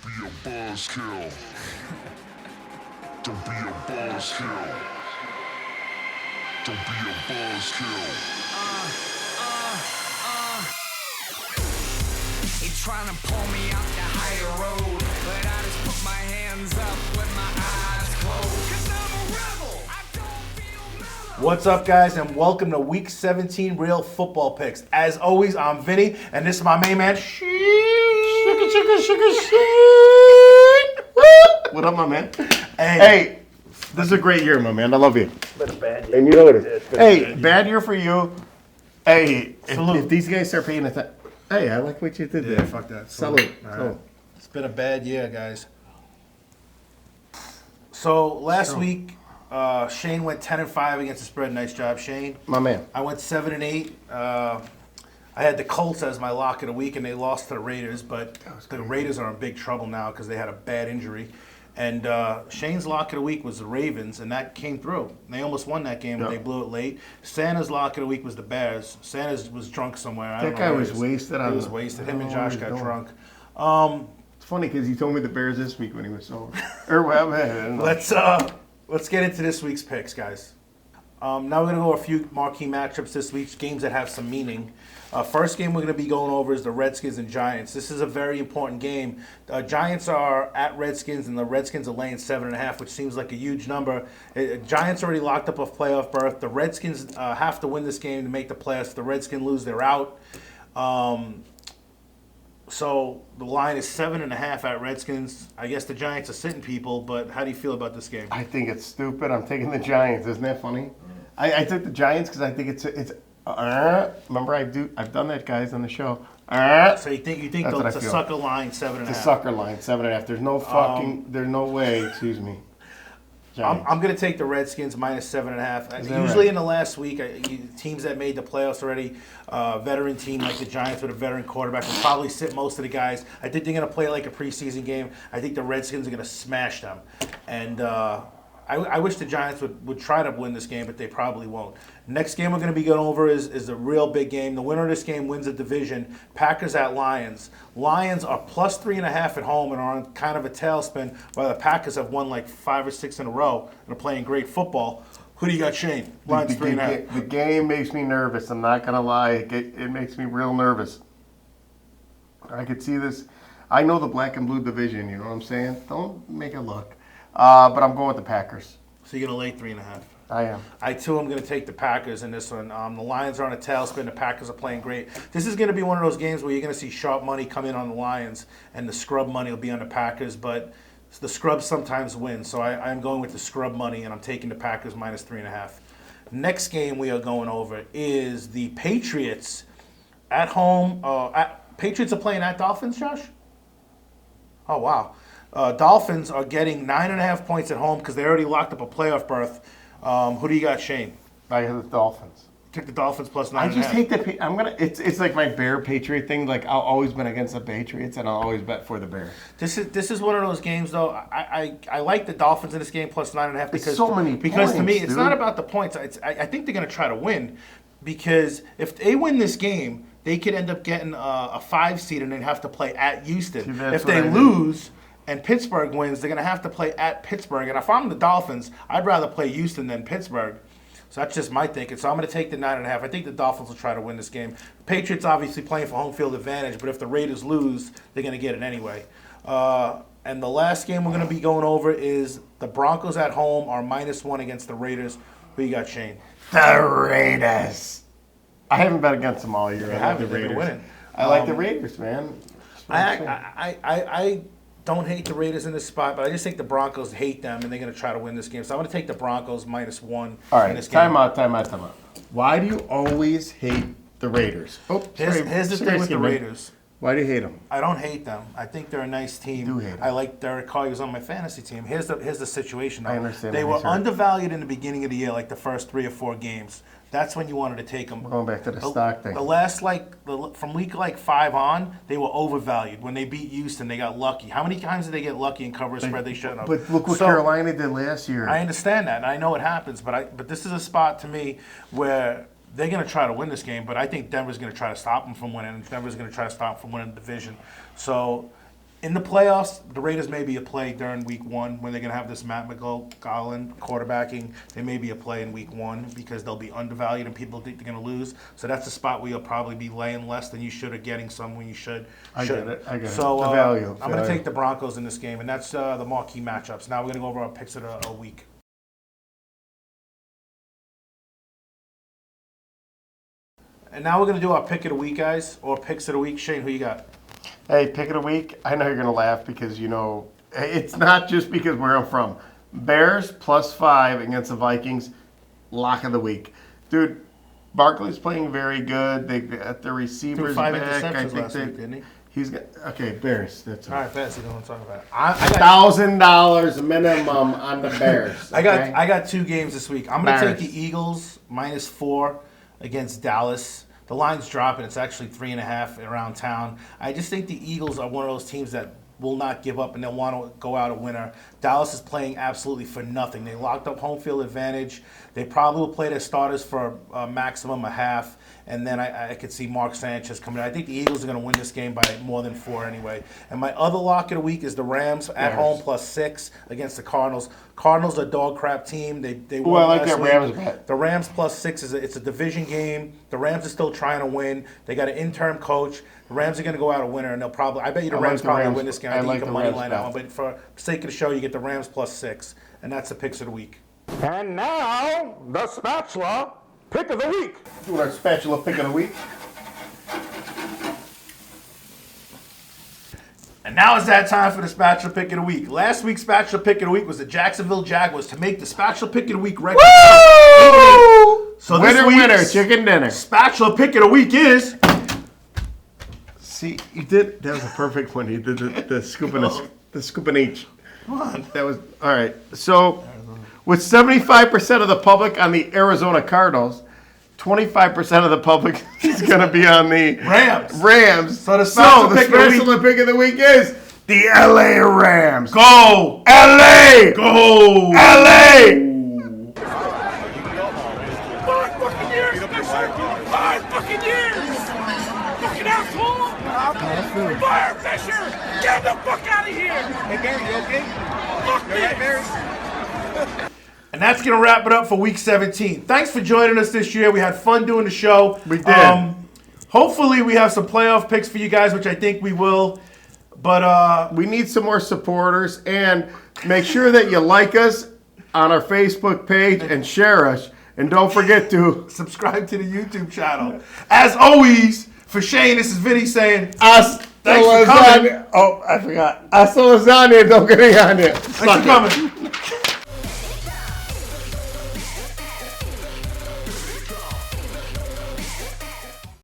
be a buzzkill. Don't be a buzzkill. Don't be a buzzkill. They trying to pull me out the higher road, but I just put my hands up with my eyes closed. 'Cause I'm a rebel. I don't feel mellow. What's up, guys, and welcome to Week 17 Real Football Picks. As always, I'm Vinny, and this is my main man, What up, my man? Hey. Hey, this is a great year, my man. I love you. Been a bad year. And you know it is. Hey, bad year for you. Hey, Salute. if these guys start paying attention. Hey, I like what you did there. Fuck that. Salute. All right. Salute. It's been a bad year, guys. So last week, Shane went 10-5 against the spread. Nice job, Shane. My man. I went 7-8. I had the Colts as my lock of the week, and they lost to the Raiders. But the Raiders are in big trouble now because they had a bad injury. And Shane's lock of the week was the Ravens, and that came through. They almost won that game, but they blew it late. Santa's lock of the week was the Bears. Santa was drunk somewhere. I don't That know guy where was he is. wasted. He was wasted. Him and Josh got drunk. It's funny because he told me the Bears this week when he was sober. Or well, man. Let's get into this week's picks, guys. Now we're going to go a few marquee matchups this week, games that have some meaning. First game we're going to be going over is the Redskins and Giants. This is a very important game. Giants are at Redskins, and the Redskins are laying 7.5, which seems like a huge number. Giants already locked up a playoff berth. The Redskins have to win this game to make the playoffs. If the Redskins lose, they're out. So the line is 7.5 at Redskins. I guess the Giants are sitting people, but how do you feel about this game? I think it's stupid. I'm taking the Giants. Isn't that funny? I took the Giants because I think it's remember I've done that, guys, on the show. So you think That's what I it's a feel. sucker line 7.5? It's a sucker line, 7.5. There's no fucking, there's no way. Excuse me. Giants. I'm going to take the Redskins minus 7.5. Is that Usually right? in the last week, teams that made the playoffs already, veteran team like the Giants with a veteran quarterback will probably sit most of the guys. I think they're going to play like a preseason game. I think the Redskins are going to smash them. And I wish the Giants would try to win this game, but they probably won't. Next game we're going to be going over is a real big game. The winner of this game wins the division. Packers at Lions. Lions are plus 3.5 at home and are on kind of a tailspin, while the Packers have won like 5 or 6 in a row and are playing great football. Who do you got, Shane? Lions 3.5. The game makes me nervous. I'm not going to lie. It makes me real nervous. I could see this. I know the black and blue division, you know what I'm saying? Don't make it look. But I'm going with the Packers. So you're going to lay 3.5. I am. I, too, am going to take the Packers in this one. The Lions are on a tailspin. The Packers are playing great. This is going to be one of those games where you're going to see sharp money come in on the Lions, and the scrub money will be on the Packers. But the scrubs sometimes win, so I'm going with the scrub money, and I'm taking the Packers minus 3.5. Next game we are going over is the Patriots at home. Patriots are playing at Dolphins, Josh? Oh, wow. Dolphins are getting 9.5 points at home because they already locked up a playoff berth. Who do you got, Shane? I have the Dolphins. Take the Dolphins plus 9.5. I just hate the. I'm gonna. It's like my Bear Patriot thing. Like I'll always bet against the Patriots, and I'll always bet for the Bears. This is one of those games, though. I like the Dolphins in this game plus 9.5 because so many because to me points, it's dude. not about the points. I think they're going to try to win because if they win this game, they could end up getting a 5 seed and then have to play at Houston. See, that's If they what I lose and Pittsburgh wins, they're going to have to play at Pittsburgh. And if I'm the Dolphins, I'd rather play Houston than Pittsburgh. So that's just my thinking. So I'm going to take the 9.5. I think the Dolphins will try to win this game. Patriots obviously playing for home field advantage, but if the Raiders lose, they're going to get it anyway. And the last game we're going to be going over is the Broncos at home are -1 against the Raiders. Who you got, Shane? The Raiders. I haven't bet against them all year. I like haven't. the They've been Raiders. winning. I like the Raiders, man. I don't hate the Raiders in this spot, but I just think the Broncos hate them, and they're going to try to win this game. So I'm going to take the Broncos -1 All in right, this game. time out. Why do you always hate the Raiders? Oh, Here's the thing with the Raiders. Why do you hate them? I don't hate them. I think they're a nice team. You do hate them. I like Derek Carr. He was on my fantasy team. Here's the situation, though. I understand They that, were sir. undervalued in the beginning of the year, like the first 3 or 4 games. That's when you wanted to take them. We're going back to the stock thing. The last, from week 5 on, they were overvalued. When they beat Houston, they got lucky. How many times did they get lucky and cover a spread they shouldn't have? But look what So, Carolina did last year. I understand that, and I know it happens, but this is a spot to me where they're going to try to win this game, but I think Denver's going to try to stop them from winning, and Denver's going to try to stop them from winning the division. So In the playoffs, the Raiders may be a play during week 1 when they're going to have this Matt McGowan quarterbacking. They may be a play in week 1 because they'll be undervalued and people think they're going to lose. So that's the spot where you'll probably be laying less than you should or getting some when you should. I get it. So The value. I'm going to take the Broncos in this game, and that's the marquee matchups. Now we're going to go over our picks of the week. And now we're going to do our pick of the week, guys, or picks of the week. Shane, who you got? Hey, pick of the week. I know you're going to laugh because, it's not just because where I'm from. Bears +5 against the Vikings. Lock of the week. Dude, Barkley's playing very good. They got the receivers Threw 5 back. interceptions last week, didn't he? He's got, okay, Bears. That's All right, fast. You know what I'm talking about. I got $1,000 minimum on the Bears. Okay? I got 2 games this week. I'm going to take Bears. the Eagles -4 against Dallas. The line's dropping. It's actually 3.5 around town. I just think the Eagles are one of those teams that will not give up and they'll want to go out a winner. Dallas is playing absolutely for nothing. They locked up home field advantage. They probably will play their starters for a maximum of half. And then I could see Mark Sanchez coming in. I think the Eagles are going to win this game by more than 4 anyway. And my other lock of the week is the Rams at home +6 against the Cardinals. Cardinals are a dog crap team. They won I like last that week. Rams bet. The Rams +6 it's a division game. The Rams are still trying to win. They got an interim coach. The Rams are going to go out a winner, and they'll probably. I bet you the Rams probably win this game. I think like you can the money Rams line that bet. one. But for the sake of the show, you get the Rams +6, and that's the picks of the week. And now, the Spatula Pick of the Week. Doing our Spatula pick of the week. And now it's that time for the Spatula Pick of the Week. Last week's Spatula Pick of the Week was the Jacksonville Jaguars to make the Spatula Pick of the Week record. Woo! So this Winner, week's chicken dinner. Spatula Pick of the Week is. See, you did. That was a perfect one. You did the scooping, the scooping each. Come on. That was all right. So, with 75% of the public on the Arizona Cardinals, 25% of the public is going to be on the Rams. So the Spatula Pick of the Week is the LA Rams. Go! LA! Go! LA! 5 fucking years, Fisher! 5 fucking years! Fucking asshole! Fire Fisher! Get the fuck out of here! Hey, Barry, you okay? Fuck this! And that's going to wrap it up for Week 17. Thanks for joining us this year. We had fun doing the show. We did. Hopefully we have some playoff picks for you guys, which I think we will. But we need some more supporters, and make sure that you like us on our Facebook page and share us. And don't forget to subscribe to the YouTube channel. As always, for Shane, this is Vinny saying, Thanks for coming. Oh, I forgot. Hasta lasagna. Don't get me on it. Thanks for coming.